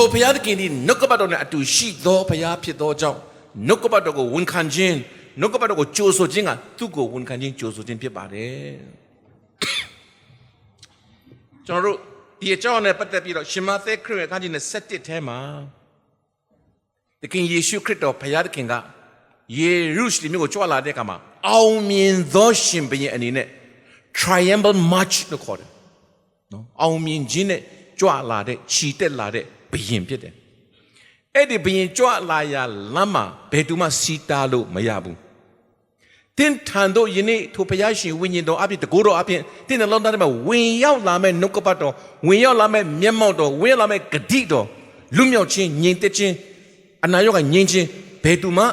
ထိုဘုရားသခင်သည်နှုတ်ကပတ်တော်နှင့်အတူရှိသောဘုရားဖြစ်သောကြောင့်နှုတ်ကပတ်တော်ကိုဝန်ခံခြင်းနှုတ်ကပတ်တော်ကိုကြိုဆိုခြင်းကသူ့ကိုဝန်ခံခြင်းကြိုဆိုခြင်းဖြစ်ပါတယ်ကျွန်တော်တို့ဒီအကြောင်းနဲ့ပတ်သက်ပြီးတော့ရှင်မဿဲခရစ်ရဲ့အခန်းကြီး27ထဲမှာသခင်ယေရှုခရစ်တော်ဘုရားသခင်ကယေရုရှလင်မြို့ကိုကြွလာတဲ့အခါမှာအောင်မြင်သောရှင်ဘုရင်အနေနဲ့ triumphal march လို့ခေါ်တယ်နော်အောင်မြင်ခြင်းနဲ့ကြွလာတဲ့ခြိတက်လာတဲ့ဘုရင်ဖြစ်တယ်အဲ့ဒီဘုရင်ကြွလာရလမ်းမှာဘယ်သူမှစီးတားလို့မရဘူးတင်းထန်တို့ယနေ့ထိုဘုရားရှင်ဝိညာဉ်တော်အပြင်တကူတော်အပြင်တင်းနှလုံးသားထဲမှာဝင်ရောက်လာမဲ့နှုတ်ကပတ်တော်ဝင်ရောက်လာမဲ့မျက်မှောက်တော်ဝင်ရောက်လာမဲ့ဂတိတော်လွတ်မြောက်ခြင်းငြိမ်သက်ခြင်းအနာရောဂါငြိမ်းခြင်းဘယ်သူမှ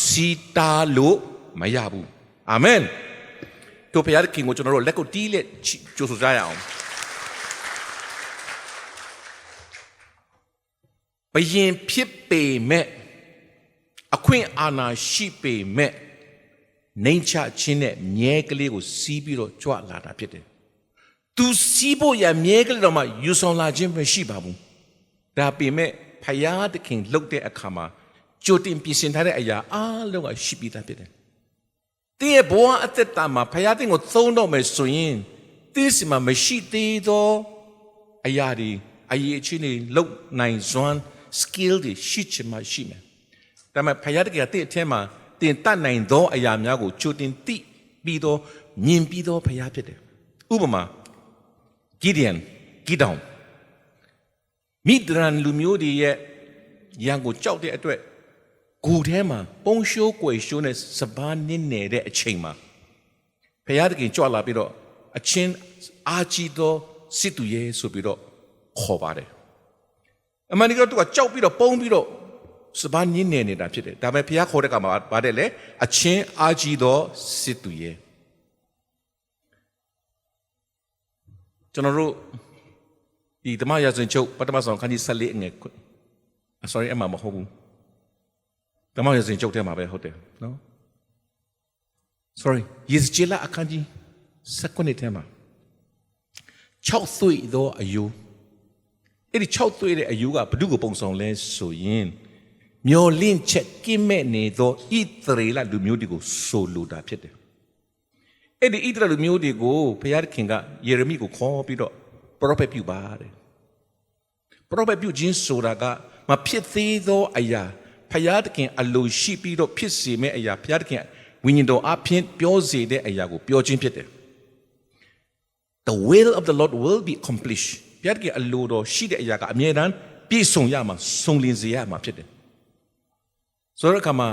စီးတားလို့မရဘူးအာမင်ထိုဘုရားခင်ကိုကျွန်တော်တို့လက်ကိုတီးလက်ကြိုဆိုကြရအောင်ဘုရင်ဖြစ်ပေမဲ့အခွင့်အာဏာရှိပေမဲ့နှိမ်ချခြင်းနဲ့မြဲကလေးကိုစီးပြီးတော့ကြွလာတာဖြစ်တယ်။သူစီးဖို့ရမြဲကလေးတော့မှယူဆောင်လာခြင်းမရှိပါဘူး။ဒါပေမဲ့ဖယားသခင်လှုပ်တဲ့အခါမှာကြိုတင်ပြင်ဆင်ထားတဲ့အရာအားလုံးကရှိပြီးသားဖြစ်တယ်။တင်းရဲ့ဘဝအသက်တာမှာဖယားသခင်ကိုသုံးတော့မယ်ဆိုရင်တင်းစီမှာမရှိသေးသောအရာတွေအရေးအချင်းတွေလှုပ်နိုင်စွမ်း skill တွေရှိချင်မှရှိမယ်။ဒါပေမဲ့ဖယားသခင်ကတင်းအထက်မှာတင်တတ်နိုင်သောအရာများကိုချိုတင်သိပြီးတော့မြင်ပြီးတော့ဘုရားဖြစ်တယ်ဥပမာဂီဒေါင်မိဒရန်လူမျိုးတွေရဲ့ရန်ကိုကြောက်တဲ့အတွက်ဂူထဲမှာပုံရှိုးကွယ်ရှိုးနဲ့စပားနင်းနေတဲ့အချိန်မှာဘုရားသခင်ကြွလာပြီးတော့အချင်းအာကြီးသောစစ်သူရဲဆိုပြီးတော့ခေါ်ပါတယ်အမှန်တကယ်တော့သူကကြောက်ပြီးတော့ပုံပြီးတော့စပားနင်းနေနေတာဖြစ်တယ်ဒါပေမဲ့ဘုရားခေါ်တဲ့ကမှာပါတယ်လေအချင်းအာကြီးသောစစ်သူရဲ့ကျွန်တော်တို့ဒီဓမ္မရာဇဝင်ချုပ်ပထမဆုံးခန်းကြီး14အငယ် sorry အမှမဟုတ်ဘူးဓမ္မရာဇဝင်ချုပ်ထဲမှာပဲဟုတ်တယ်နော် sorry ယေဇကျေလအခန်းကြီး19ထဲမှာ6သွေ့သောအယူအဲ့ဒီ6သွေ့တဲ့အယူကဘု து ကိုပုံဆောင်လဲဆိုရင်မျောလင့်ချက်ကင်းမဲ့နေသောဣသရေလလူမျိုးတွေကိုဆိုလိုတာဖြစ်တယ်။အဲ့ဒီဣသရေလလူမျိုးတွေကိုဘုရားခင်ကယေရမိကိုခေါ်ပြီးတော့ပရောဖက်ပြုပါတယ်။ပရောဖက်ပြုခြင်းဆိုတာကမဖြစ်သေးသောအရာဘုရားခင်အလိုရှိပြီးတော့ဖြစ်စေမယ့်အရာဘုရားခင်ဝိညာဉ်တော်အဖျင်ပြောစေတဲ့အရာကိုပြောခြင်းဖြစ်တယ်။ The will of the Lord will be accomplished ဘုရားခင်အလိုတော်ရှိတဲ့အရာကအမြဲတမ်းပြည့်စုံရမှာစုံလင်စေရမှာဖြစ်တယ်ဆိုတော့ကမှာ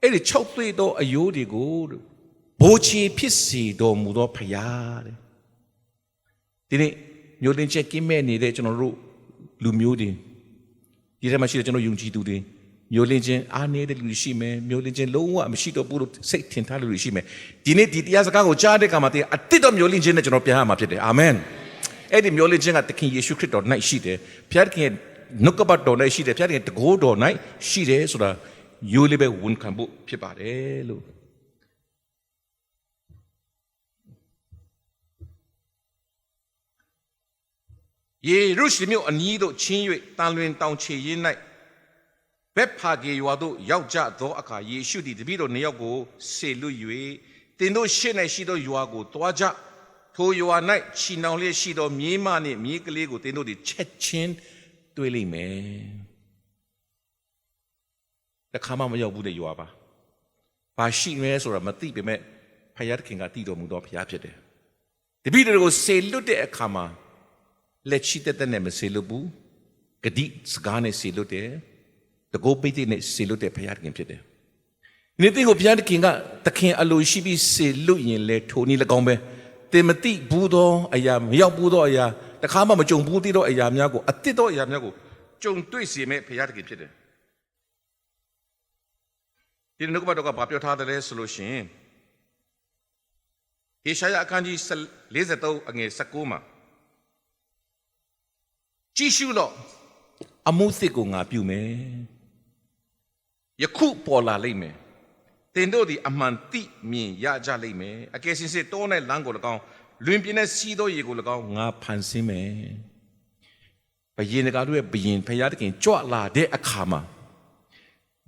အဲ့ဒီ6သွေးသောအယိုးတွေကိုဘိုးချီဖြစ်စေတော်မူသောဖယားတဲ့ဒီနေ့မျိုးတင်ချက်ကင်းမဲ့နေတဲ့ကျွန်တော်တို့လူမျိုးတွေဒီထဲမှာရှိတဲ့ကျွန်တော်ယုံကြည်သူတွေမျိုးလင်းချင်းအားနေတဲ့လူတွေရှိမယ်မျိုးလင်းချင်းလုံးဝမရှိတော့ဘူးလို့စိတ်ထင်ထားလူတွေရှိမယ်ဒီနေ့ဒီတရားစကားကိုကြားတဲ့အခါမှာတည်းအတစ်တော့မျိုးလင်းချင်းနဲ့ကျွန်တော်ပြန်ရမှာဖြစ်တယ်အာမင်အဲ့ဒီမျိုးလင်းချင်းကသခင်ယေရှုခရစ်တော်၌ရှိတယ်ဖခင်ရဲ့နှုတ်ကပတ်တော်၌ရှိတယ်ဖခင်ရဲ့တကိုးတော်၌ရှိတယ်ဆိုတာရိုးလေးပဲဝန်ခံဖို့ဖြစ်ပါတယ်လို့ယေရုရှလင်မြို့အနီးသို့ချင်း၍တန်လွင်တောင်ခြေရင်း၌ဘက်ဖာဂေရွာသို့ရောက်ကြသောအခါယေရှုသည်တပည့်တော်နှစ်ယောက်ကိုဆေလွတ်၍တင်တို့ရှေ့၌ရှိသောရွာကိုတွားကြထိုရွာ၌ချီနှောင်လျက်ရှိသောမြေးမနှင့်မြေးကလေးကိုတင်တို့သည်ချက်ချင်းတွေ့လိမ့်မယ်တခါမှမရောက်ဘူးတဲ့ရွာပါဘာရှိလဲဆိုတာမသိပေမဲ့ဖယားခင်ကတည်တော်မူသောဖယားဖြစ်တယ်တပည့်တော်ကိုဆေလွတ်တဲ့အခါမှာလက်ရှိတဲ့နဲ့မဆေလွတ်ဘူးဂတိစကားနဲ့ဆေလွတ်တယ်တကောပိတ်တဲ့နဲ့ဆေလွတ်တဲ့ဖယားခင်ဖြစ်တယ်ဒီနေ့တင်ကိုဖယားခင်ကသခင်အလိုရှိပြီးဆေလွတ်ရင်လေထိုနည်း၎င်းပဲတင်မသိဘူးသောအရာမရောက်ဘူးသောအရာတခါမှမကြုံဘူးသေးသောအရာများကိုအသစ်သောအရာများကိုကြုံတွေ့စေမဲ့ဖယားခင်ဖြစ်တယ်ဒီနှုတ်ကပတ်တော်ကဘာပြောထားတယ်ဆိုလို့ရှိရင်ဟေရှာယအခန်းကြီး43အငယ်19မှာကြည့်ရှုတော့အမှုသစ်ကိုငါပြုမယ်ယခုပေါ်လာလိမ့်မယ်တင်တို့သည်အမှန်သိမြင်ရကြလိမ့်မယ်အကယ်စင်စစ်တော၌လမ်းကို၎င်းလွင်ပြင်းတဲ့စီးသောရေကို၎င်းငါဖန်ဆင်းမယ် ဘယင်တကာတို့ရဲ့ဘယင်ဖယားတခင်ကြွလာတဲ့အခါမှာ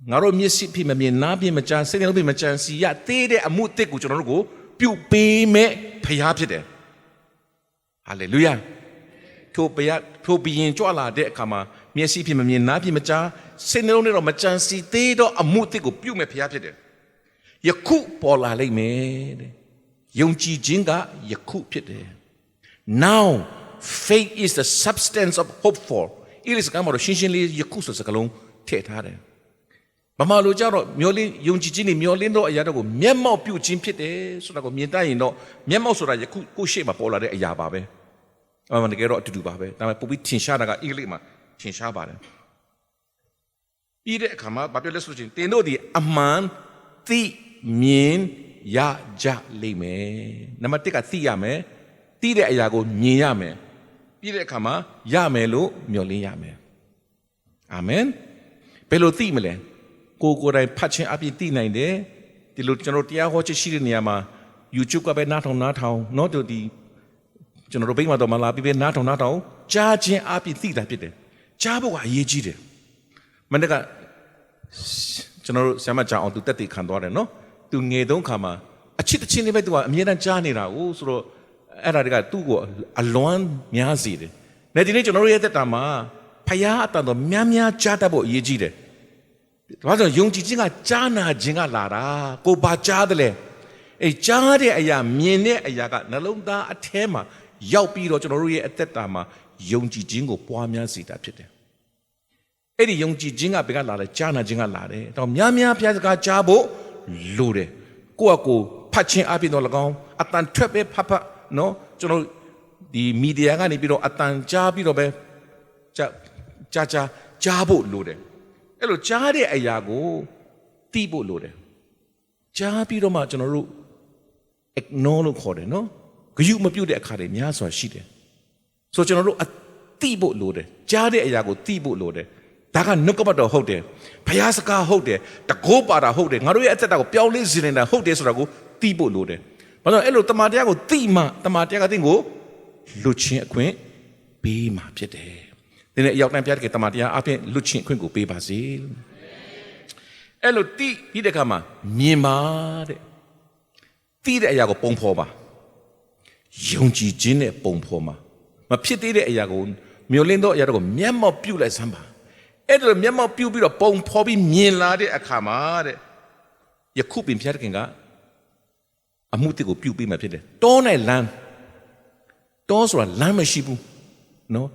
ငါတို့မျက်စိဖြစ်မမြင်နားဖြစ်မကြားစိတ်နှလုံးဖြစ်မကြံစီရသေးတဲ့အမှုတစ်ကိုကျွန်တော်တို့ကိုပြုပေးမဲ့ဖယားဖြစ်တယ်ဟာလေလုယာထိုဘယင်ကြွလာတဲ့အခါမှာမျက်စိဖြစ်မမြင်နားဖြစ်မကြားစိတ်နှလုံးနဲ့တော့မကြံစီသေးတော့အမှုတစ်ကိုပြုမဲ့ဖယားဖြစ်တယ်ယခုပေါ်လာလိမ့်မယ်တဲ့ယုံကြည်ခြင်းကယခုဖြစ်တယ် now faith is the substance of hope for it is ကမှာတော့ရှင်းရှင်းလေးယခုဆိုစကားလုံးထည့်ထားတယ်ဘာမှလို့ကြတော့မျောလင်းယုံကြည်ခြင်းနဲ့မျောလင်းတော့အရာတော့ကိုမျက်မှောက်ပြုခြင်းဖြစ်တယ်ဆိုတာကိုမြင်တတ်ရင်တော့မျက်မှောက်ဆိုတာယခုကိုရှေ့မှာပေါ်လာတဲ့အရာပါပဲတကယ်တော့အတူတူပါပဲဒါပေမဲ့ပုံပြီးထင်ရှားတာကအင်္ဂလိပ်မှာထင်ရှားပါတယ်ပြီးတဲ့အခါမှာဘာပြောလဲဆိုရင်တင်တို့ဒီအမှန်သိမြင်ရကြလိမ့်မယ်နံပါတ်1ကသိရမယ်သိတဲ့အရာကိုမြင်ရမယ်ပြီးတဲ့အခါမှာရမယ်လို့မျှော်လင့်ရမယ်အာမင်ဘယ်လိုသိမလဲကိုယ်တိုင်ဖတ်ခြင်းအပြည့်သိနိုင်တယ်ဒီလိုကျွန်တော်တရားဟောချက်ရှိတဲ့နေရာမှာ YouTube ကပဲနားထောင်နော်တို့ဒီကျွန်တော်တို့ဘိတ်မှာတော့မလာပြီးပဲနားထောင်ကြားခြင်းအပြည့်သိတာဖြစ်တယ်ကြားဖို့ကအရေးကြီးတယ်မနေ့ကကျွန်တော်တို့ဆရာမကြောင်အောင်သူတက်တည်ခံသွားတယ်နော်သူငယ်တုန်းခါမှာအချစ်တချင်းလေးပဲသူကအမြဲတမ်းကြားနေတာကိုဆိုတော့အဲ့ဒါတွေကသူ့ကိုအလွန်များစေတယ်။ဒီနေ့ကျွန်တော်တို့ရဲ့တက်တာမှာဖယားအတန်တော်များကြားတတ်ဖို့အရေးကြီးတယ်။ဒါဆိုယုံကြည်ခြင်းကကြားနာခြင်းကလာတာကိုဘာကြားတယ်လဲ။အေးကြားတဲ့အရာမြင်တဲ့အရာကနှလုံးသားအထဲမှာရောက်ပြီးတော့ကျွန်တော်တို့ရဲ့အသက်တာမှာယုံကြည်ခြင်းကိုပွားများစေတာဖြစ်တယ်။အဲ့ဒီယုံကြည်ခြင်းကဘယ်ကလာလဲကြားနာခြင်းကလာတယ်။တော့များဖျားစကားကြားဖို့လိုတယ်။ကိုယ့်အကိုဖတ်ခြင်းအပြင်တော့၎င်းအတန်ထွက်ပဲဖတ်နော်ကျွန်တော်ဒီမီဒီယာကနေပြီးတော့အတန်ကြားပြီးတော့ပဲကြားဖို့လိုတယ်အဲ့လိုကြားတဲ့အရာကိုသိဖို့လိုတယ်ကြားပြီးတော့မှကျွန်တော်တို့ ignore လို့ခေါ်တယ်နော်ဂရုမပြုတဲ့အခါတွေများစွာရှိတယ်ဆိုတော့ကျွန်တော်တို့သိဖို့လိုတယ်ကြားတဲ့အရာကိုသိဖို့လိုတယ်ဒါကနှုတ်ကပတ်တော်ဟုတ်တယ်ဘုရားစကားဟုတ်တယ်တကောပါတာဟုတ်တယ်ငါတို့ရဲ့အသက်တာကိုပြောင်းလဲစေနေတာဟုတ်တယ်ဆိုတာကိုသိဖို့လိုတယ်ဘာလို့အဲ့လိုတမန်တရားကိုသိမှတမန်တရားကသင်ကိုလွတ်ချင်းအခွင့်ပေးမှဖြစ်တယ်။ဒီနေ့အရောက်တိုင်းပြတဲ့တမန်တရားအပြင်လွတ်ချင်းအခွင့်ကိုပေးပါစေ။အဲ့လိုသိပြီးတဲ့အခါမှာမြင်ပါတဲ့။သိတဲ့အရာကိုပုံဖော်ပါ။ယုံကြည်ခြင်းနဲ့ပုံဖော်ပါ။မဖြစ်သေးတဲ့အရာကိုမျောလင်းသောအရာကိုမျက်မှောက်ပြုလိုက်စမ်းပါ။အဲ့ဒါမျက်မှောက်ပြုပြီးတော့ပုံဖော်ပြီးမြင်လာတဲ့အခါမှာတဲ့ယခုပင်ပြတဲ့ခင်ကအမှုတစ်ကိုပြုတ်ပေးမှဖြစ်တယ်တောနဲ့လမ်းတောဆိုတာလမ်းမရှိဘူးနော်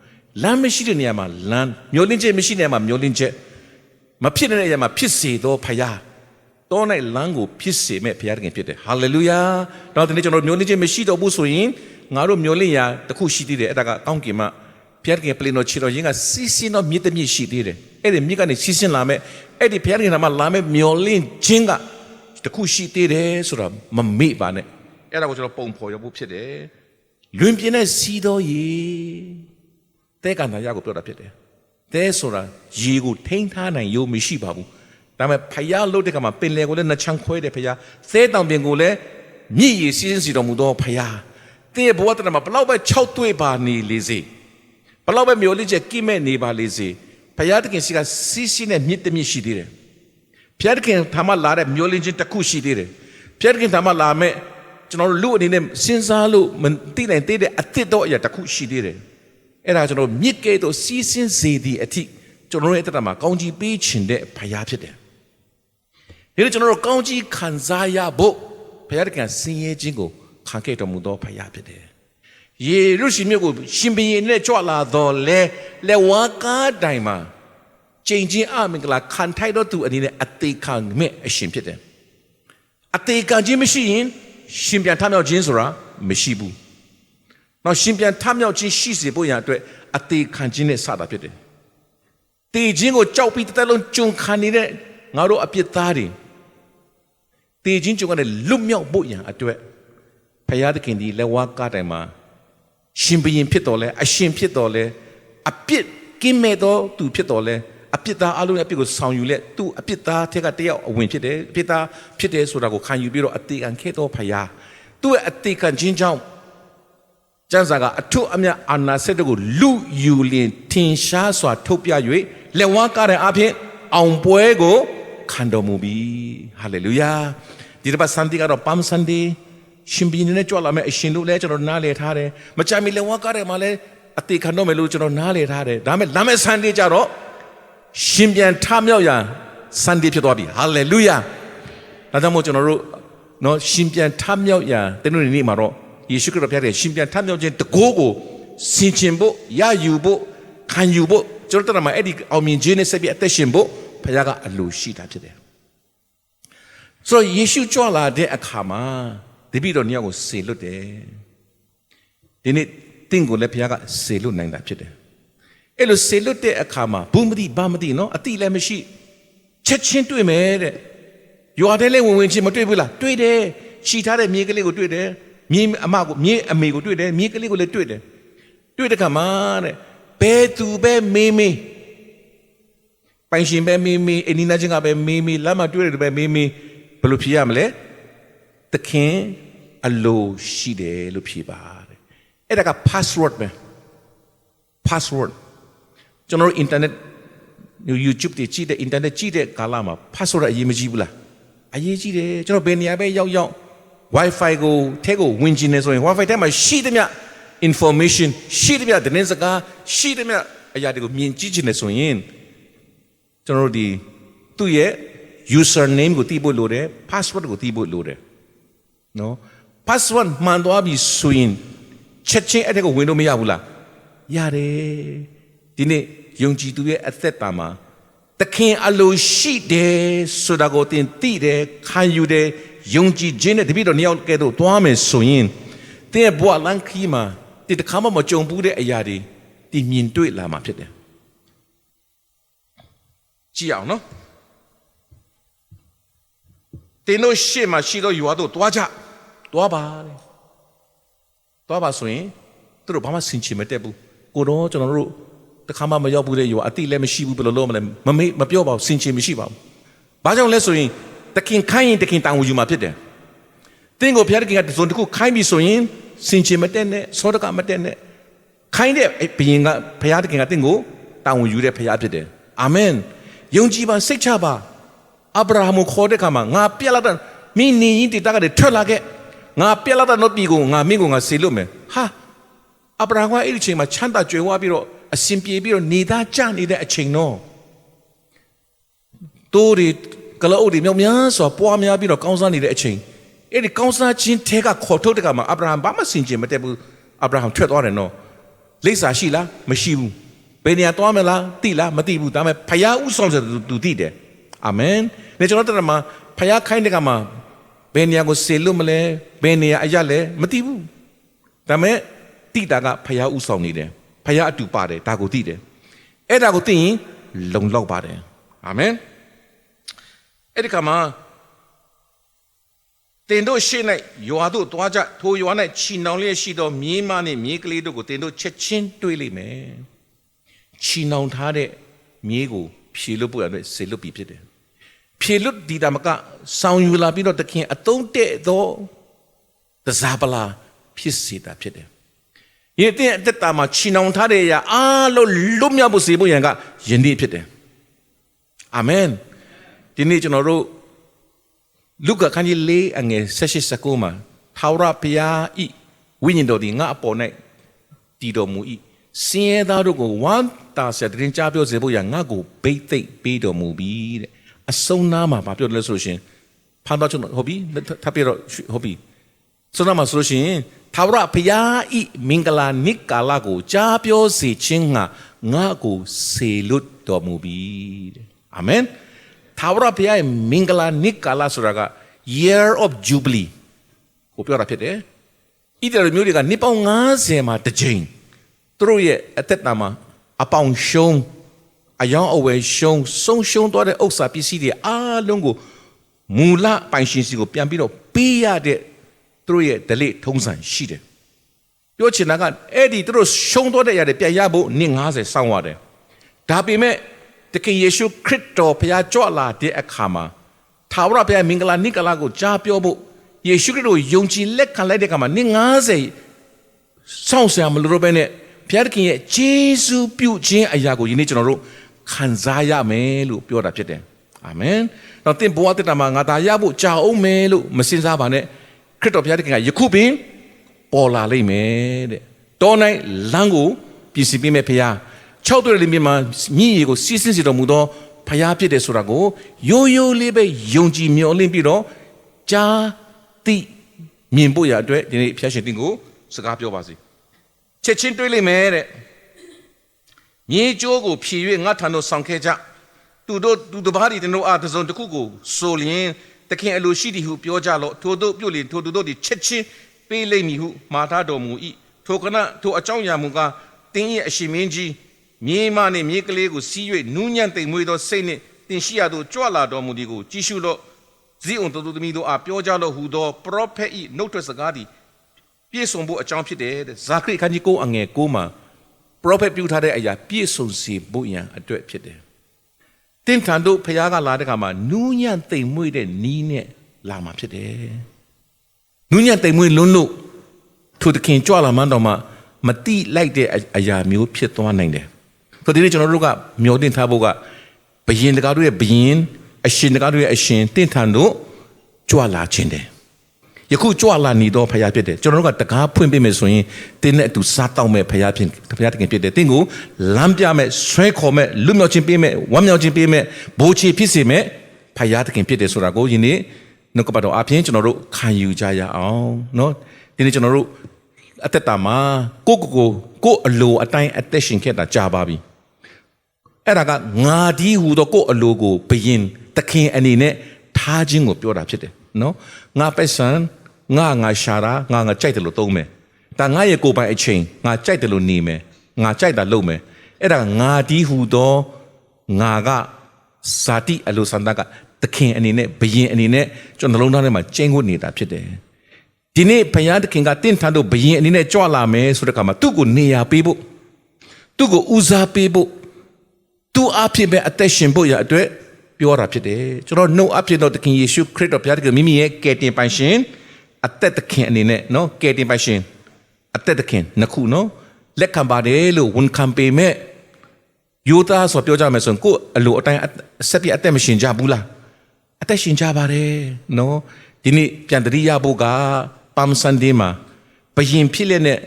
လမ်းမရှိတဲ့နေရာမှာလမ်းမျောလင်းချက်မရှိတဲ့နေရာမှာမျောလင်းချက်မဖြစ်တဲ့နေရာမှာဖြစ်စေသောဖယားတောနဲ့လမ်းကိုဖြစ်စေမဲ့ဖယားတခင်ဖြစ်တယ်ဟာလေလုယာတော့ဒီနေ့ကျွန်တော်မျောလင်းချက်မရှိတော့ဘူးဆိုရင်ငါတို့မျောလင်းရာတစ်ခုရှိသေးတယ်အဲ့ဒါကကောင်းကင်မှာဖယားတခင်ပလင်တော်ခြေတော်ရင်းကစီးစင်းတော့မြစ်တမြစ်ရှိသေးတယ်အဲ့ဒီမြစ်ကနေစီးစင်းလာမဲ့အဲ့ဒီဖယားတခင်ကမှလာမဲ့မျောလင်းခြင်းကတခုရှိသေးတယ်ဆိုတာမမေ့ပါနဲ့အဲ့ဒါကိုကျွန်တော်ပုံဖော်ရဖို့ဖြစ်တယ်လွင်ပြင်းတဲ့စီးတော်ရေတဲကန္တာရကိုပြောတာဖြစ်တယ်တဲဆိုတာရေကိုထိန်းထားနိုင်ရုံမရှိပါဘူးဒါပေမဲ့ဖယားလို့တဲ့ကမှာပင်လယ်ကိုလည်းနှချမ်းခွဲတဲ့ဖယားသဲတောင်ပင်ကိုလည်းမြည်ရည်စီးစီတော်မူသောဖယားတဲ့ဘဝတရမှာဘလောက်ပဲ6တွေ့ပါနေလေစေဘလောက်ပဲမျိုးလေးချက်ကိမဲ့နေပါလေစေဖယားတခင်စီကစီးစီးနဲ့မြစ်တမြစ်ရှိသေးတယ်ဖျက်ခင်ထာမလာတဲ့မျိုးလင်းချင်းတစ်ခုရှိသေးတယ်ဖျက်ခင်ထာမလာမဲ့ကျွန်တော်တို့လူအနေနဲ့စဉ်းစားလို့မသိနိုင်သေးတဲ့အသစ်တော့အရာတစ်ခုရှိသေးတယ်အဲ့ဒါကျွန်တော်မြစ်ကဲတော့စီးစင်းစေသည့်အထိကျွန်တော်ရဲ့အတ္တမှာကောင်းကြီးပေးခြင်းတဲ့ဘုရားဖြစ်တယ်ဒီလိုကျွန်တော်တို့ကောင်းကြီးခံစားရဖို့ဘုရားတခင်ဆင်းရဲခြင်းကိုခံခဲ့တော်မူသောဘုရားဖြစ်တယ်ယေရုရှလင်မြို့ကိုရှင်ဘုရင်နဲ့ကြွလာတော်လဲဝါကားတိုင်မှာကျင့်ခြင်းအမင်္ဂလာခံထိုက်တော့သူအနေနဲ့အသေးခံမဲ့အရှင်ဖြစ်တယ်အသေးခံခြင်းမရှိရင်ရှင်ပြန်ထမြောက်ခြင်းဆိုတာမရှိဘူးနောက်ရှင်ပြန်ထမြောက်ခြင်းရှိစေဖို့ရအတွက်အသေးခံခြင်းနဲ့စတာဖြစ်တယ်တည်ခြင်းကိုကြောက်ပြီးတစ်သက်လုံးကြုံခံနေတဲ့ငါတို့အပြစ်သားတွေတည်ခြင်းကြုံကနေလွတ်မြောက်ဖို့ရန်အတွက်ဘုရားသခင်ဒီလက်ဝါးကားတိုင်မှာရှင်ဘုရင်ဖြစ်တော်လဲအရှင်ဖြစ်တော်လဲအပြစ်ကင်းမဲ့တော်သူဖြစ်တော်လဲအပြစ်သားအလုံးရဲ့အပြစ်ကိုဆောင်ယူလက်သူအပြစ်သားထက်ကတယောက်အဝင်ဖြစ်တယ်အပြစ်သားဖြစ်တယ်ဆိုတာကိုခံယူပြီးတော့အသေးခံခဲ့တော်ဖယားသူ့ရဲ့အသေးခံခြင်းကြောင့် ကျမ်းစာကအထုအမြတ်အာနာစက်တို့ကိုလူယူလင်ထင်ရှားစွာထုတ်ပြ၍လက်ဝါးကားတဲ့အဖြစ်အောင်ပွဲကိုခံတော်မူပြီဟာလေလုယာဒီတစ်ပတ်ဆန်ဒေးကတော့ပမ်ဆန်ဒေးရှင်ဘီနေနဲ့ကြွလာမယ်အရှင်တို့လည်းကျွန်တော်နားလည်ထားတယ်မကြမ်းမီလက်ဝါးကားတဲ့မှာလည်းအသေးခံတော့မယ်လို့ကျွန်တော်နားလည်ထားတယ်ဒါပေမဲ့လာမယ့်ဆန်ဒေးကြတော့ရှင်ပြန်ထမြောက်ရန်ဆန်ဒေးဖြစ်သွားပြီဟာလေလုယာဒါကြောင့်မို့ကျွန်တော်တို့နော်ရှင်ပြန်ထမြောက်ရန်တဲ့နေ့မှာတော့ယေရှုခရစ်တော်ဖျားတဲ့ရှင်ပြန်ထမြောက်ခြင်းတကိုးကိုဆင်ခြင်ဖို့ရယူဖို့ခံယူဖို့ကျွန်တော်တို့မှာအဲ့ဒီအောင်မြင်ခြင်းနဲ့ဆက်ပြီးအသက်ရှင်ဖို့ဖခင်ကအလိုရှိတာဖြစ်တယ်ဆိုတော့ယေရှုကြွလာတဲ့အခါမှာတပည့်တော်နှစ်ယောက်ကိုစေလွတ်တယ်ဒီနေ့တင့်ကိုလည်းဖခင်ကစေလွတ်နိုင်တာဖြစ်တယ်အဲ့လိုစေလွတ်တဲ့အခါမှာဘူးမသိဘာမသိနော်အတိလည်းမရှိချက်ချင်းတွေ့မယ်တဲ့ရွာထဲလဲဝင်ချင်းမတွေ့ဘူးလားတွေ့တယ်ခြိထားတဲ့မြေကလေးကိုတွေ့တယ်မြေအမကိုမြေအမေကိုတွေ့တယ်မြေကလေးကိုလည်းတွေ့တယ်တွေ့တဲ့ခါမှာတဲ့ဘယ်သူပဲမေးမေးပိုင်ရှင်ပဲမေးမေးအနီးနားချင်းကပဲမေးမေးလမ်းမှာတွေ့တယ်ပဲမေးမေးဘယ်လိုဖြေရမလဲသခင်အလိုရှိတယ်လို့ဖြေပါတဲ့အဲ့ဒါက password ပဲ password ကျွန်တော် internet YouTube တွေကြည့်တဲ့ internet ကြည့်တဲ့ကာလမှာ password အရေးမကြီးဘူးလားအရေးကြီးတယ်ကျွန်တော်ဘယ်နေရာပဲရောက် Wi-Fi ကိုထဲကိုဝင်ကျင်နေဆိုရင် Wi-Fi ထဲမှာရှိသမျှ information ရှိသမျှသတင်းစကားရှိသမျှအရာတွေကိုမြင်ကြည့်ချင်နေဆိုရင်ကျွန်တော်တို့ဒီသူ့ရဲ့ user name ကိုသိဖို့လိုတယ် password ကိုသိဖို့လိုတယ်နော် password မှန်သွားပြီဆိုရင်ချက်ချင်းအဲ့ဒါကိုဝင်လို့မရဘူးလားရတယ်ဒီနေ့ယုံကြည်သူရဲ့အသက်တာမှာသခင်အလိုရှိတယ်ဆိုတာကိုသင်သိတယ်ခံယူတယ်ယုံကြည်ခြင်းနဲ့တပည့်တော်နှစ်ယောက်ကဲတော့တွားမယ်ဆိုရင်သင်ရဲ့ဘဝလမ်းခီးမှာဒီတစ်ခါမှမကြုံဘူးတဲ့အရာတွေဒီမြင်တွေ့လာမှာဖြစ်တယ်ကြည့်အောင်နော်သင်တို့ရှေ့မှာရှိသောယူဝါတို့တွားကြတွားပါလေတွားပါဆိုရင်သူတို့ဘာမှဆင်ခြင်မတက်ဘူးကိုတော့ကျွန်တော်တို့တစ်ခါမှမရောက်ဘူးတဲ့ယူဝါအတိလည်းမရှိဘူးဘယ်လိုလုပ်မလဲမပြောပါဘူးဆင်ခြင်မရှိပါဘူးဘာကြောင့်လဲဆိုရင်တခင်ခိုင်းရင်တခင်တောင်းယူမှာဖြစ်တယ်သင်ကိုဘုရားတခင်ကတစုံတစ်ခုခိုင်းပြီဆိုရင်စင်ချင်မတက်နဲ့စောဒကမတက်နဲ့ခိုင်းတဲ့ဘုရင်ကဘုရားတခင်ကသင်ကိုတောင်းယူတဲ့ဘုရားဖြစ်တယ်အာမင်ယုံကြည်ပါစိတ်ချပါအာဗြဟံကိုခေါ်တဲ့အခါမှာငါပြက်လာတဲ့မင်းနေရင်တတကတည်းထွက်လာခဲ့ငါပြက်လာတဲ့တော့ပြီကိုငါမင်းကိုငါဆေလို့မယ်ဟာအာဗြဟံကအဲ့ဒီအချိန်မှာချမ်းသာကြွယ်ဝပြီးတော့အစဉ်ပြေပြီးတော့နေသားကြနေတဲ့အချိန်တော့တိုးတွေကလောအုပ်တွေမြောက်များစွာပွားများပြီးတော့ကောင်းစားနေတဲ့အချိန်အဲ့ဒီကောင်းစားခြင်းထဲကခေါ်ထုတ်တဲ့ကမှာအာဗြဟံဘာမှစင်ကြင်မတက်ဘူးအာဗြဟံထွက်သွားတယ်နော်လိပ်စာရှိလားမရှိဘူးဘယ်နေရာသွားမလားသိလားမသိဘူးဒါပေမဲ့ဖယားဥဆောင်တဲ့သူသိတယ်အာမင်နေကျွန်တော်တို့မှာဖယားခိုင်းတဲ့ကမှာဘယ်နေရာကိုဆေလို့မလဲဘယ်နေရာအရက်လဲမသိဘူးဒါပေမဲ့တိတာကဖယားဥဆောင်နေတယ်ဖယားအတူပါတယ်ဒါကိုသိတယ်အဲ့ဒါကိုသိရင်လုံလောက်ပါတယ်အာမင်အဲ့ဒီခါမှာတင်တို့ရှေ့၌ယွာတို့တွားကြထိုယွာ၌ချီနှောင်လျက်ရှိသောမြေးမနှင့်မြေးကလေးတို့ကိုတင်တို့ချက်ချင်းတွေးလိမ့်မယ်ချီနှောင်ထားတဲ့မြေးကိုဖြေလွတ်ဖို့အတွက်ဆေလွတ်ပြီးဖြစ်တယ်ဖြေလွတ်ဒီတမကဆောင်းယူလာပြီးတော့တခင်အတုံးတဲ့သောတစားပလာဖြစ်စေတာဖြစ်တယ်ယင်းတဲ့အသက်တာမှာချီနှောင်ထားတဲ့အရာအားလုံးလွတ်မြောက်ဖို့စေဖို့ရန်ကယဉ်တည်းဖြစ်တယ်အာမင်ဒီနေ့ကျွန်တော်တို့လူကခန်းကြီးလေးအငယ်16မှာထာဝရဘုရားဤဝိညာဉ်တော်သည်ငါအပေါ်၌တည်တော်မူ၏စင်ရသားတို့ကိုဝမ်းတာဆက်တင်ကြားပြောစေဖို့ရငါကိုဘိတ်သိက်ပေးတော်မူပြီတဲ့အဆုံးနာမှာပြောတယ်လို့ဆိုရှင်ဖန်တော်ကျွန်တော်ဟုတ်ပြီထပ်ပြတော့ဟုတ်ပြီဆုံးနာမှာဆိုလို့ရှိရင်ထာဝရဘုရားဤမင်္ဂလာနိကာလကိုကြားပြောစေခြင်းငါကိုစေလွတ်တော်မူပြီတဲ့အာမင်ထာဝရဘုရားရဲ့မင်္ဂလာနိကာလဆိုတာက year of jubilee ကိုပြောတာဖြစ်တယ်ဣသရေလမျိုးတွေကနှစ်ပေါင်း90မှာတစ်ကြိမ်သူတို့ရဲ့အသက်တာမှာအပေါင်ရှုံးအယောင်အဝယ်ရှုံးဆုံးရှုံးသွားတဲ့ဥစ္စာပစ္စည်းတွေအားလုံးကိုမူလပိုင်ရှင်စီကိုပြန်ပြီးတော့ပေးရတဲ့သူတို့ရဲ့ဓလေ့ထုံးစံရှိတယ်ပြောချင်တာကအဲ့ဒီသူတို့ရှုံးသွားတဲ့အရာတွေပြန်ရဖို့နှစ်90စောင့်ရတယ်ဒါပေမဲ့တခင်ယေရှုခရစ်တော်ဘုရားကြွလာတဲ့အခါမှာထာဝရဘုရားမင်္ဂလာနိကလာကိုကြားပြောဖို့ယေရှုခရစ်တော်ယုံကြည်လက်ခံလိုက်တဲ့အခါမှာနှစ်90 စောင့်ဆရာမလို့တော့ပဲနဲ့ဘုရားသခင်ရဲ့ဂျေဇုပြုခြင်းအရာကိုယနေ့ကျွန်တော်တို့ခံစားရမယ်လို့ပြောတာဖြစ်တယ်အာမင်တော့သင်ဘဝတက်တာမှာငါသာရဖို့ကြာအောင်မယ်လို့မစင်စားပါနဲ့ခရစ်တော်ဘုရားသခင်ကယခုပင်ပေါ်လာလိမ့်မယ်တဲ့တော၌လမ်းကိုပြင်ဆင်ပေးမယ်ဘုရား၆တွေ့လေးမြင်မှာမြည်ရီကိုစီးဆင်းစေတော်မူသောဘုရားဖြစ်တယ်ဆိုတာကိုရိုးရိုးလေးပဲယုံကြည်မျှော်လင့်ပြီးတော့ကြားသိမြင်ဖို့ရအတွက်ဒီနေ့ဘုရားရှင်တင်ကိုစကားပြောပါစေချက်ချင်းတွေးလိမ့်မယ်တဲ့မြေကျိုးကိုဖြည်၍ငါထံသို့ဆောင်ခဲ့ကြသူတပါးဒီတို့အားတစ်စုံတစ်ခုကိုဆိုလျင်သခင်အလိုရှိသည်ဟုပြောကြလော့ထိုတို့ပြုလျင်ထိုသူတို့သည်ချက်ချင်းပေးလိမ့်မည်ဟုမှာထားတော်မူ၏ထိုကနထိုအကြောင်းအရာမူကားတင်းရဲ့အရှင်မင်းကြီးမြေမနှင့်မြေကလေးကိုစီး၍နူးညံ့သိမ်မွေ့သောစိတ်နှင့်တင်ရှိရသောကြွလာတော်မူသည်ကိုကြည့်ရှုလော့ဇိအုန်တို့သမီးတို့အားပြောကြလော့ဟူသောပရောဖက်၏နှုတ်ထွက်စကားသည်ပြည့်စုံဖို့အကြောင်းဖြစ်တယ်တဲ့ဇာခရိခန်းကြီး9အငယ်9မှာပရောဖက်ပြုထားတဲ့အရာပြည့်စုံစေဖို့ရန်အတွက်ဖြစ်တယ်တင်းထန်တို့ဖခင်ကလာတဲ့ခါမှာနူးညံ့သိမ်မွေ့တဲ့နီးနဲ့လာမှာဖြစ်တယ်နူးညံ့သိမ်မွေ့လွန်းလို့ထိုသခင်ကြွလာမှန်းတော်မှာမတိလိုက်တဲ့အရာမျိုးဖြစ်သွားနိုင်တယ်ဆိုတော့ဒီနေ့ကျွန်တော်တို့ကမျှော်တင်ထားဖို့ကဘယင်တကားတို့ရဲ့ဘယင်အရှင်တကားတို့ရဲ့အရှင်တင့်ထန်တို့ကြွလာခြင်းတယ်ယခုကြွလာနေတော့ဖခင်ဖြစ်တယ်ကျွန်တော်တို့ကတကားဖွင့်ပေးမယ်ဆိုရင်တင်းနဲ့အတူစားတောက်မဲ့ဖခင်တခင်ဖြစ်တယ်တင်းကိုလမ်းပြမဲ့ဆွဲခေါ်မဲ့လွတ်မြောက်ခြင်းပေးမဲ့ဝမ်းမြောက်ခြင်းပေးမဲ့ဘိုးချီဖြစ်စေမဲ့ဖခင်တခင်ဖြစ်တယ်ဆိုတာကိုယနေ့နှုတ်ကပတ်တော်အပြင်ကျွန်တော်တို့ခံယူကြရအောင်เนาะဒီနေ့ကျွန်တော်တို့အသက်တာမှာကိုအလိုအတိုင်းအသက်ရှင်ခဲ့တာကြာပါပြီအဲ့ဒါကငါဒီဟူသောကိုအလိုကိုဘယင်သခင်အနေနဲ့ထားခြင်းကိုပြောတာဖြစ်တယ်နော်ငါပက်ဆန်ငါရှာတာငါကြိုက်တယ်လို့သုံးမယ်ဒါငါရဲ့ကိုယ်ပိုင်အချိန်ငါကြိုက်တယ်လို့နေမယ်ငါကြိုက်တာလုပ်မယ်အဲ့ဒါငါဒီဟူသောငါကဇာတိအလိုဆန္ဒကသခင်အနေနဲ့ဘယင်အနေနဲ့ကျွန်တော်နှလုံးသားထဲမှာကျင်းကိုနေတာဖြစ်တယ်ဒီနေ့ဘုရားသခင်ကတင့်ထန်တို့ဘယင်အနေနဲ့ကြွလာမယ်ဆိုတဲ့အခါမှာသူ့ကိုနေရာပေးဖို့သူ့ကိုဦးစားပေးဖို့သူ့အဖြစ်ပဲအသက်ရှင်ဖို့ရအတွက်ပြောတာဖြစ်တယ်ကျွန်တော်နှုတ်အဖြစ်တော့သခင်ယေရှုခရစ်တော်ဘုရားသခင်မိမိရဲ့ကယ်တင်ပိုင်ရှင်အသက်သခင်အနေနဲ့နော်ကယ်တင်ပိုင်ရှင်အသက်သခင်နှစ်ခုနော်လက်ခံပါတယ်လို့ဝန်ခံပေမဲ့ယူသားဆိုပြောကြမယ်ဆိုရင်ကိုယ်အလိုအတိုင်းဆက်ပြအသက်မရှင်ကြဘူးလားအသက်ရှင်ကြပါတယ်နော်ဒီနေ့ပြန်တရိရဖို့ကပမ်ဆန်ဒေးမှာဘယင်ဖြစ်လက်နဲ့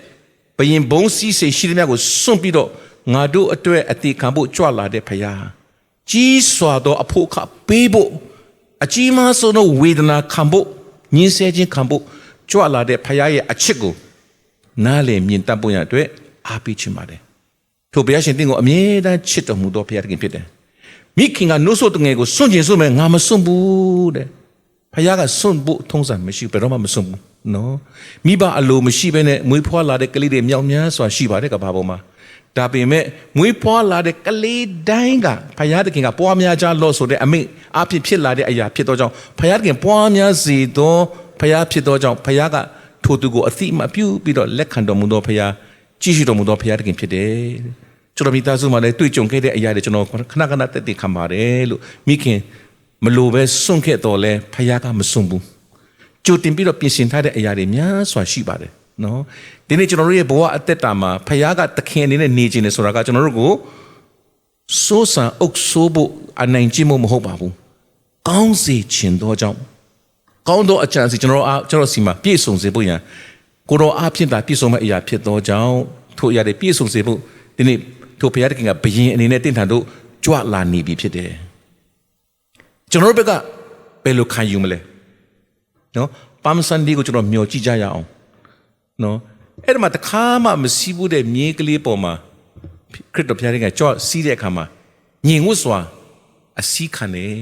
ဘယင်ဘုံစီးစေရှိသမျှကိုစွန့်ပြီးတော့ငါတို့အတွက်အသေးခံဖို့ကြွလာတဲ့ဖခင်ကြီးစွာသောအဖို့ခပေးဖို့အကြီးမားဆုံးသောဝေဒနာခံဖို့ညှင်းဆဲခြင်းခံဖို့ကြွလာတဲ့ဖခင်ရဲ့အချစ်ကိုနားလည်မြင်တတ်ဖို့ရအတွက်အားပေးခြင်းပါတယ်ထိုဘုရားရှင်တင့်ကိုအမြဲတမ်းချစ်တော်မူသောဘုရားသခင်ဖြစ်တယ်မိခင်ကနှုတ်ဆိုတငယ်ကိုစွန့်ကျင်စွန့်မယ်ငါမစွန့်ဘူးတဲ့ဖခင်ကစွန့်ဖို့ထုံးစံမရှိဘယ်တော့မှမစွန့်ဘူးနော်မိဘအလိုမရှိဘဲနဲ့မွေးဖွားလာတဲ့ကလေးတွေမြောက်များစွာရှိပါတယ်ကဘာပေါ်မှာဒါပေမဲ့မွေးဖွားလာတဲ့ကလေးတိုင်းကဖခင်သခင်ကပွားများကြလို့ဆိုတဲ့အမိန့်အဖြစ်ဖြစ်လာတဲ့အရာဖြစ်သောကြောင့်ဖခင်သခင်ပွားများစေသောဖခင်ဖြစ်သောကြောင့်ဖခင်ကထိုသူကိုအသိမှပြုပြီးတော့လက်ခံတော်မူသောဖခင်ကြည့်ရှုတော်မူသောဖခင်သခင်ဖြစ်တယ်ကျွန်တော်မိသားစုမှာလည်းတွေ့ကြုံခဲ့တဲ့အရာတွေကျွန်တော်ခဏတက်တည်ခံပါတယ်လို့မိခင်မလိုပဲစွန့်ခဲ့တော်လဲဖခင်ကမစွန့်ဘူးကြိုတင်ပြီးတော့ပြင်ဆင်ထားတဲ့အရာတွေများစွာရှိပါတယ်နော်ဒီနေ့ကျွန်တော်တို့ရဲ့ဘဝအသက်တာမှာဖခင်ကသခင်အနေနဲ့နေခြင်းလေဆိုတာကကျွန်တော်တို့ကိုစိုးစံအုပ်ဆိုးဖို့အနိုင်ကျင့်မှုမဟုတ်ပါဘူးကောင်းစေခြင်းသောကြောင့်ကောင်းသောအကြံစီကျွန်တော်စီမှာပြည့်စုံစေဖို့ရန်ကိုတော်အားဖြင့်သာပြည့်စုံမဲ့အရာဖြစ်သောကြောင့်ထိုအရာတွေပြည့်စုံစေဖို့ဒီနေ့ထိုဘုရားသခင်ကဘယင်အနေနဲ့တင့်ထန်တို့ကြွလာနေပြီဖြစ်တယ်ကျွန်တော်တို့ဘက်ကဘယ်လိုခံယူမလဲနော်ပမ်ဆန်ဒီကိုကျွန်တော်မျှော်ကြည့်ကြရအောင်နော်အဲ့ဒါမှတခါမှမစီးဘူးတဲ့မြေကလေးပေါ်မှာခရစ်တော်ဘုရားကကြော့စီးတဲ့အခါမှာညင်ဝတ်စွာအစီးခံတယ်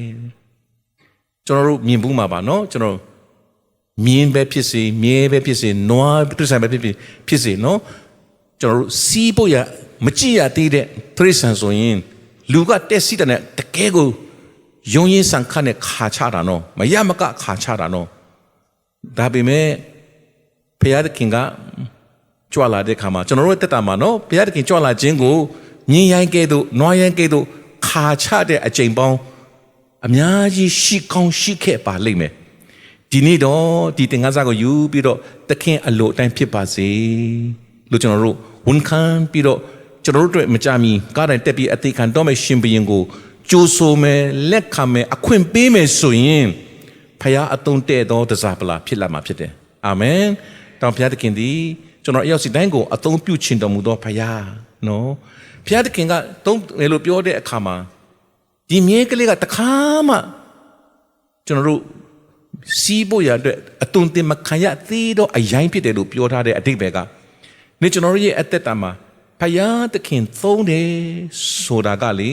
ကျွန်တော်တို့မြင်ဘူးမှာပါနော်ကျွန်တော်မြင်းပဲဖြစ်စေမြဲပဲဖြစ်စေနွားပြဿနာပဲဖြစ်စေနော်ကျွန်တော်တို့စီးဖို့ရမကြည့်ရသေးတဲ့သရိษံဆိုရင်လူကတက်စီးတဲ့တကယ်ကိုယုံရင်ဆန်ခတ်နဲ့ခါချတာနော်မရမကခါချတာနော်ဒါပေမဲ့ဘုရားသခင်ကကြွလာတဲ့ခါမှာကျွန်တော်တို့တက်တာမှာနော်ဘုရားသခင်ကြွလာခြင်းကိုညင်ရိုင်းကဲ့သို့နွားရိုင်းကဲ့သို့ခါချတဲ့အချိန်ပေါင်းအများကြီးရှိကောင်းရှိခဲ့ပါလိမ့်မယ်ဒီနေ့တော့ဒီသင်္ကန်းစာကိုယူပြီးတော့သခင်အလိုအတိုင်းဖြစ်ပါစေ လို့ကျွန်တော်တို့ဝန်ခံပြီးတော့ကျွန်တော်တို့အတွက်မကြမီကားတိုင်းတက်ပြီးအသေးခံတော့မဲ့ရှင်ဘရင်ကိုကြိုးဆိုမယ်လက်ခံမယ်အခွင့်ပေးမယ်ဆိုရင်ဖခင်အသုံးတဲ့သောတစားပလာဖြစ်လာမှာဖြစ်တယ်အာမင်တောင်ဖခင်သခင်သည်ကျွန်တော်အရောက်စီတိုင်းကိုအသုံးပြုခြင်းတော်မူသောဖခင်နော်ဖခင်သခင်ကသုံးတယ်လို့ပြောတဲ့အခါမှာဒီမြဲကလေးကတခါမှကျွန်တော်တို့စီးဖို့ရအတွက်အသွင်တင်မခံရသေးတော့အရင်ဖြစ်တယ်လို့ပြောထားတဲ့အတိတ်ပဲကနေကျွန်တော်တို့ရဲ့အသက်တာမှာဖခင်သခင်သုံးတယ်ဆိုတာကလေ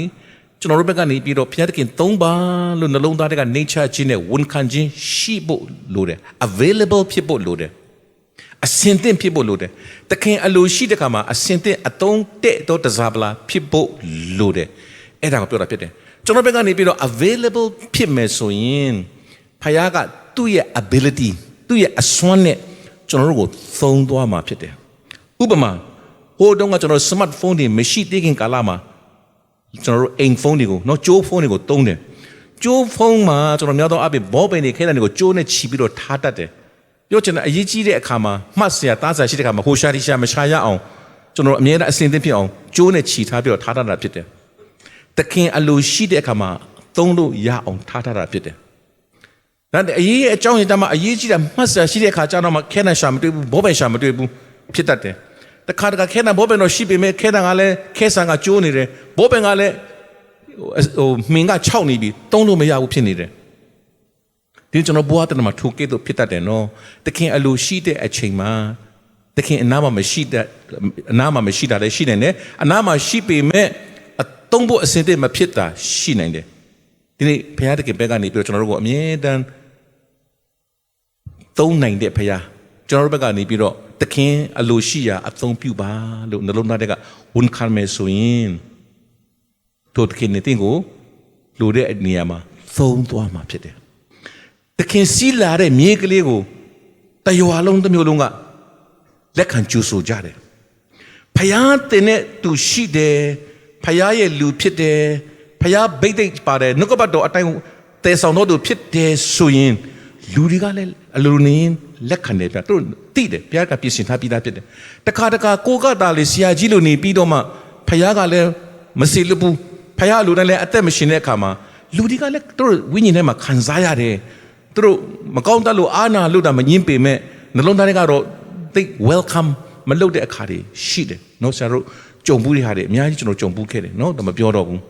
ကျွန်တော်တို့ဘက်ကနေပြီးတော့ဖခင်သခင်သုံးပါလို့နှလုံးသားထဲကနေချခြင်းနဲ့ဝန်ခံခြင်းရှိဖို့လိုတယ် available ဖြစ်ဖို့လိုတယ်အစင်သင့်ဖြစ်ဖို့လိုတယ်သခင်အလိုရှိတဲ့ခါမှာအစင်သင့်အသုံးတဲ့တော့တစားပလာဖြစ်ဖို့လိုတယ်အဲ့ဒါကိုပြောတာဖြစ်တယ်ကျွန်တော်ဘက်ကနေပြီးတော့ available ဖြစ်မယ်ဆိုရင်ဖခင်ကသူ့ရဲ့ ability သူ့ရဲ့အစွမ်းနဲ့ကျွန်တော်တို့ကိုသုံးသွားမှာဖြစ်တယ်ဥပမာဟိုတုန်းကကျွန်တော် smartphone တွေမရှိသေးခင်ကာလမှာကျွန်တော်တို့အိမ်ဖုန်းတွေကိုနော်ကြိုးဖုန်းတွေကိုသုံးတယ်ကြိုးဖုန်းမှာကျွန်တော်များသောအားဖြင့်ဘောပင်တွေခဲတံတွေကိုကြိုးနဲ့ချီပြီးတော့ထားတတ်တယ်ပြောချင်တဲ့အရေးကြီးတဲ့အခါမှာမှတ်စရာတားစရာရှိတဲ့အခါမှာဟိုရှာတီရှာမရှာရအောင်ကျွန်တော်အမြဲတမ်းအစင်သင့်ဖြစ်အောင်ကြိုးနဲ့ချီထားပြီးတော့ထားတတ်တာဖြစ်တယ်သခင်အလိုရှိတဲ့အခါမှာသုံးလို့ရအောင်ထားတာဖြစ်တယ်။ဒါအရေးအကြောင်းရင်းတမ်းမှာအရေးကြီးတာမှတ်စရာရှိတဲ့အခါကျတော့မှခဲနံရှာမတွေ့ဘူးဘောပင်ရှာမတွေ့ဘူးဖြစ်တတ်တယ်။တခါခဲနံဘောပင်တော့ရှိပေမဲ့ခဲနံကလည်းခဲဆန်ကကျိုးနေတယ်ဘောပင်ကလည်းမင်းကခြောက်နေပြီသုံးလို့မရဘူးဖြစ်နေတယ်။ဒီကျွန်တော်ဘဝတည်းမှာထိုကဲ့သို့ဖြစ်တတ်တယ်နော်။သခင်အလိုရှိတဲ့အချိန်မှာသခင်အနာမှာမရှိတာလည်းရှိနိုင်တယ်။အနာမှာရှိပေမဲ့သုံးဖို့အစင်တဲ့မဖြစ်တာရှိနိုင်တယ်ဒီနေ့ဘုရားတခင်ဘက်ကနေပြီးတော့ကျွန်တော်တို့ကိုအမြဲတမ်းသုံးနိုင်တဲ့ဘုရားကျွန်တော်တို့ဘက်ကနေပြီးတော့သခင်အလိုရှိရာအသုံးပြုပါလို့နှလုံးသားထဲကဝန်ခံမယ်ဆိုရင်တို့သခင်နဲ့တင်ကိုလိုတဲ့နေရာမှာသုံးသွားမှာဖြစ်တယ်သခင်စီးလာတဲ့မြေကလေးကိုတရွာလုံးတစ်မျိုးလုံးကလက်ခံကြိုဆိုကြတယ်ဘုရားတင်နဲ့သူရှိတယ်ဖခင်ရဲ့လူဖြစ်တယ်ဖခင်ဗိတ်သိက်ပါတယ်နှုတ်ကပတ်တော်အတိုင်းတဲဆောင်တော်သူဖြစ်တယ်ဆိုရင်လူတွေကလည်းအလိုနေလက်ခံတယ်ဗျသူတို့သိတယ်ဘုရားကပြင်ဆင်ထားပြီးသားဖြစ်တယ်တခါကိုကတာလေဆရာကြီးလိုနေပြီးတော့မှဖခင်ကလည်းမစီလို့ဘူးဖခင်လူတိုင်းလည်းအသက်မရှင်တဲ့အခါမှာလူတွေကလည်းသူတို့ဝိညာဉ်ထဲမှာခံစားရတယ်သူတို့မကောင်းတတ်လို့အာနာလို့တာမငင်းပေမဲ့နှလုံးသားတွေကတော့သိ welcome မလုပ်တဲ့အခါတွေရှိတယ်နော်ဆရာတို့ကြုံဘူးတွေဟာတွေအများကြီးကျွန်တော်ကြုံဘူးခဲ့တယ်နော်ဒါမပြောတော့ဘူး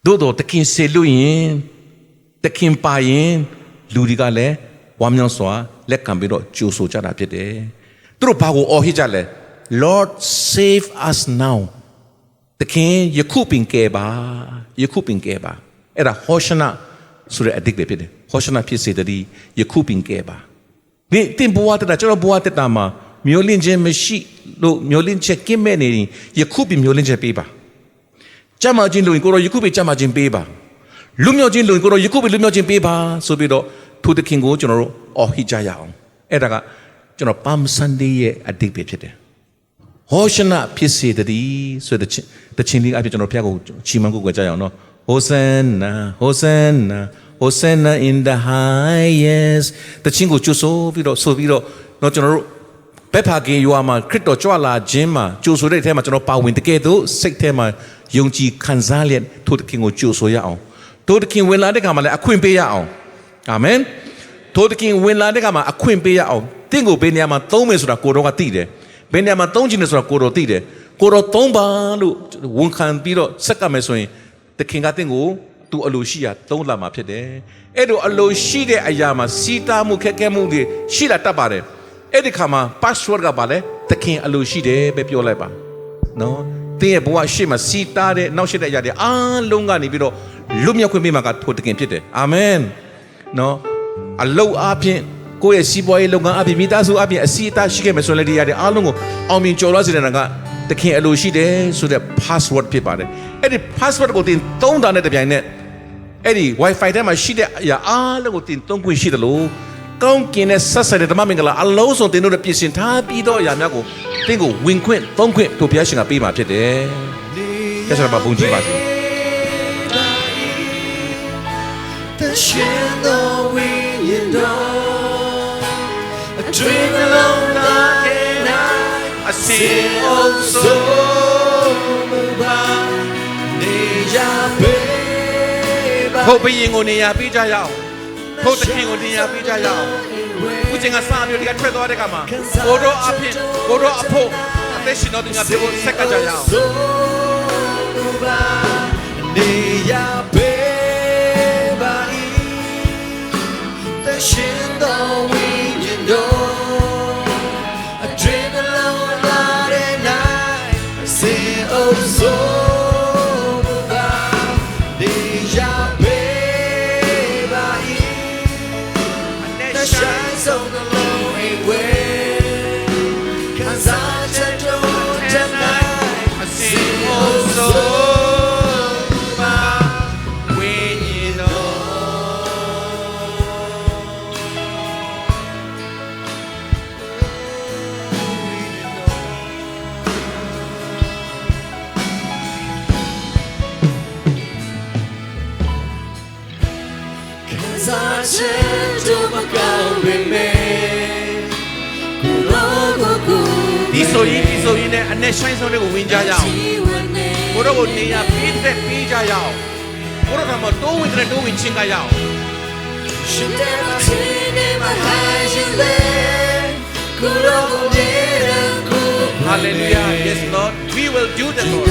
သို့တော့တခင်စေလို့ရင်တခင်ပါရင်လူတွေကလည်းဝမ်းမြောက်စွာလက်ခံပြီးတော့ကြိုဆိုကြတာဖြစ်တယ်သူတို့ဘာကိုအော်ဟစ်ကြလဲ Lord save us now တခင်ယခုပင်ကယ်ပါယခုပင်ကယ်ပါအဲ့ဒါဟောရှနာဆိုတဲ့အဓိပ္ပာယ်ဖြစ်တယ်ဟောရှနာဖြစ်စေတည်းယခုပင်ကယ်ပါဒီတင်ဘဝတတာကျွန်တော်ဘဝတတာမှာမျိုးလင့်ခြင်းမရှိလို့မျိုးလင့်ချက်ကင်းမဲ့နေရင်ယခုပြီမျိုးလင့်ချက်ပေးပါကြမ်းမာခြင်းလို့ကိုရောယခုပြီကြမ်းမာခြင်းပေးပါလူမျိုးချင်းလို့ကိုရောယခုပြီလူမျိုးချင်းပေးပါဆိုပြီးတော့ထိုသခင်ကိုကျွန်တော်တို့အော်ဟစ်ကြရအောင်အဲ့ဒါကကျွန်တော်ပမ်ဆန်ဒေးရဲ့အဓိပ္ပာယ်ဖြစ်တယ်ဟောရှနာဖြစ်စေတည်းဆိုတဲ့တခြင်းလေးအဖြစ်ကျွန်တော်ဖျက်ကိုချီးမွမ်းကိုကြရအောင်နော်ဟိုဆန်နာဟိုဆန်နာHosanna in the highest တခြင်းကိုကြိုဆိုပြီးတော့တော့ကျွန်တော်တို့ဘက်ဖာကင်ယွာမှာခရစ်တော်ကြွလာခြင်းမှာကြိုဆိုတဲ့အထဲမှာကျွန်တော်ပါဝင်တကယ်တော့စိတ်ထဲမှာယုံကြည်ခံစားလျက်ထိုသခင်ကိုကြိုဆိုရအောင်ထိုသခင်ဝင်လာတဲ့ခါမှာလည်းအခွင့်ပေးရအောင်အာမင်ထိုသခင်ဝင်လာတဲ့ခါမှာအခွင့်ပေးရအောင်တင့်ကိုဘယ်နေရာမှာသုံးမယ်ဆိုတာကိုတော်ကသိတယ်ဘယ်နေရာမှာသုံးခြင်းလဲဆိုတာကိုတော်သိတယ်ကိုတော်သုံးပါလို့ဝန်ခံပြီးတော့ဆက်ကမယ်ဆိုရင်သခင်ကတင့်ကိုသူအလိုရှိရာသုံးလာမှာဖြစ်တယ်အဲ့တော့အလိုရှိတဲ့အရာမှာစီးတားမှုခက်ခဲမှုတွေရှိလာတတ်ပါတယ်အဲ့ဒီခါမှာ password ကပါလဲသခင်အလိုရှိတယ်ပဲပြောလိုက်ပါနော်တင်းရဲ့ဘဝရှိမှစီးတားတဲ့နောက်ရှိတဲ့အရာတွေအားလုံးကနေပြီးတော့လွတ်မြောက်ခွင့်ပေးမှာကထိုသခင်ဖြစ်တယ်အာမင်နော်အလုတ်အပြင်ကိုယ့်ရဲ့စီးပွားရေးလုပ်ငန်းအပြင်မိသားစုအပြင်အစီအသားရှိခဲ့မယ်ဆိုရင်လည်းဒီအရာတွေအားလုံးကိုအောင်မြင်ကျော်လွှားစေတဲ့ကသခင်အလိုရှိတယ်ဆိုတဲ့ password ဖြစ်ပါတယ်အဲ့ဒီ password ကိုတင်သုံးတာနဲ့တပြိုင်နက်အဲ့ဒီ wifi ထဲမှာရှိတဲ့အရာအားလုံးကိုတင်သုံးခွင့်ရှိတယ်လို့ကောင်းကင်နဲ့ဆက်ဆက်တဲ့ဓမ္မမင်္ဂလာအလုံးစုံတင်တို့တဲ့ပြင်ဆင်ထားပြီးတော့အရာများကိုတင်ကိုဝင်ခွင့်သုံးခွင့်တို့ဘုရားရှင်ကပေးမှာဖြစ်တယ်။ကျေးဇူးပါဘုန်းကြီးပါစေ။ The shadow window a dream alone again အစင် sing oh so Hope being on the Abija Yao. Hope the king on the Abija Yao. Putting a son of the Atredo Adegama. Odo Apin, Odo Apo. They should not have the second Yao. The Shindo window. I dream alone night and night. I say oh so. Shines on the lonely way. 'Cause I just don't tonight. I sing oh so when you know. Cause I just don'tဒီဆိုရင်လည်းအနေဆိုင်ဆုံးတွေကိုဝင်ကြရအောင်ဘုရားကိုနေရပြီးသက်ပြီးကြရအောင်ဘုရားကမတိုးဝင်တဲ့တိုးဝင်ချင်းကြရအောင် Hallelujah yes Lord we will do the Lord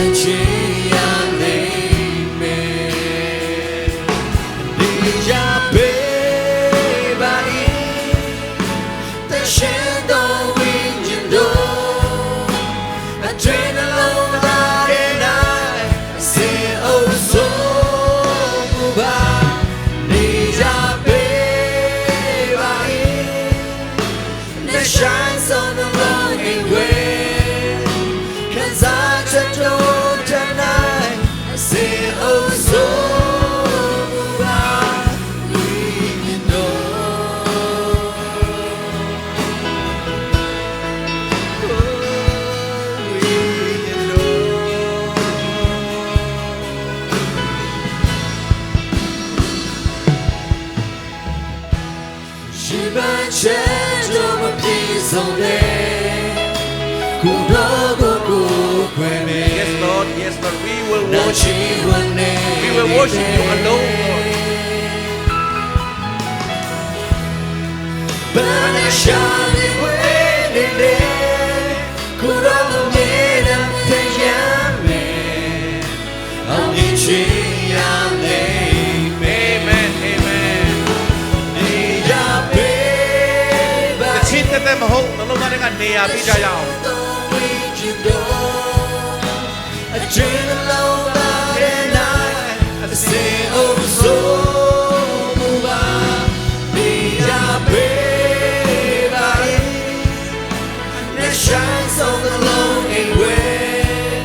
Shines on the lonely way. 'Cause I just don't tonight. I say oh so we know. We know. She might change over peace on there. Yes Lord, yes Lord, we will worship you. We will worship you alone, Lord. But I shine it waiting there. Could all made up the yummy. Only tree on name. Amen, amen. The chin that them hold, the Lord got near Bijayao. I dream alone night and night. I say oh so be a baby. It shines on the lonely way.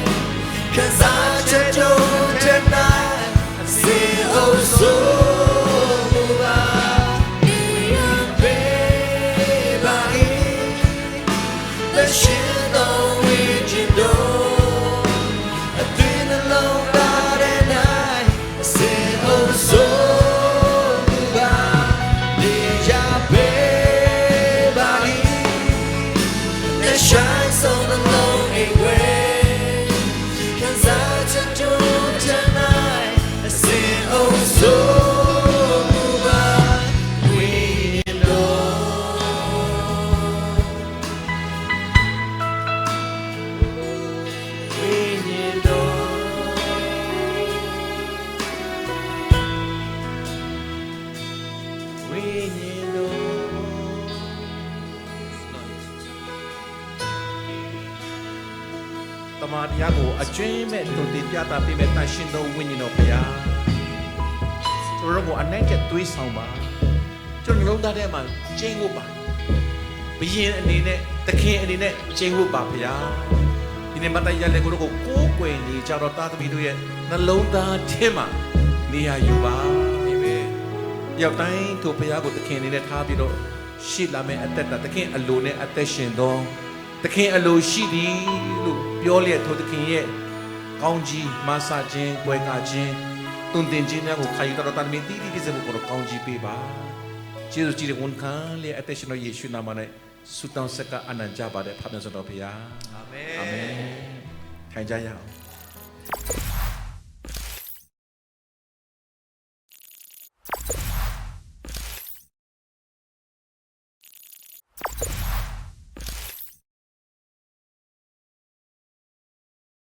'Cause I just don't tonight. I say oh so be a baby. The shit on which you know. Shines on the lonely way. 'Cause I just do tonight. I say oh so we know. We know. We know. တမန်တရားကိုအကျွမ်းမဲ့တုန်တင်ပြတာပြမဲ့တန်ရှင်သောဝိညာဉ်တော်ဘုရားကျွန်တော်တို့ကိုအနိုင်ကျသွေးဆောင်ပါကျွန်တော်လုံးသားထဲမှာကျင်းဖို့ပါဘယင်အနေနဲ့သခင်အနေနဲ့ကျင်းဖို့ပါဘုရားဒီနေ့မတရလက်ကိုကိုကိုးကွယ်နေကြတော့သားသမီးတို့ရဲ့နှလုံးသားထဲမှာနေရာယူပါပြီပဲရောက်တိုင်းထိုဘုရားကိုသခင်အနေနဲ့ထားပြီးတော့ရှိလာမယ့်အသက်တာသခင်အလိုနဲ့အသက်ရှင်သောသခင်အလိုရှိသည်လို့ပြောလျက်ထိုသခင်ရဲ့ကောင်းကြီးမဆခြင်းပွဲကားခြင်းတွင်တင်ခြင်းများကိုခံယူတော်တာမင်းတီးတီးပြည့်စုံဖို့ကိုကောင်းကြီးပေးပါကျေးဇူးကြီးတဲ့ဝန်ခံလျက်အသက်ရှင်တော်ယေရှုနာမနဲ့ ဆုတောင်းဆက်ကအနန္တကြပါတဲ့ဖခင်ဆိုတော်ဘုရား အာမင် အာမင်ထိုင်ကြရအောင်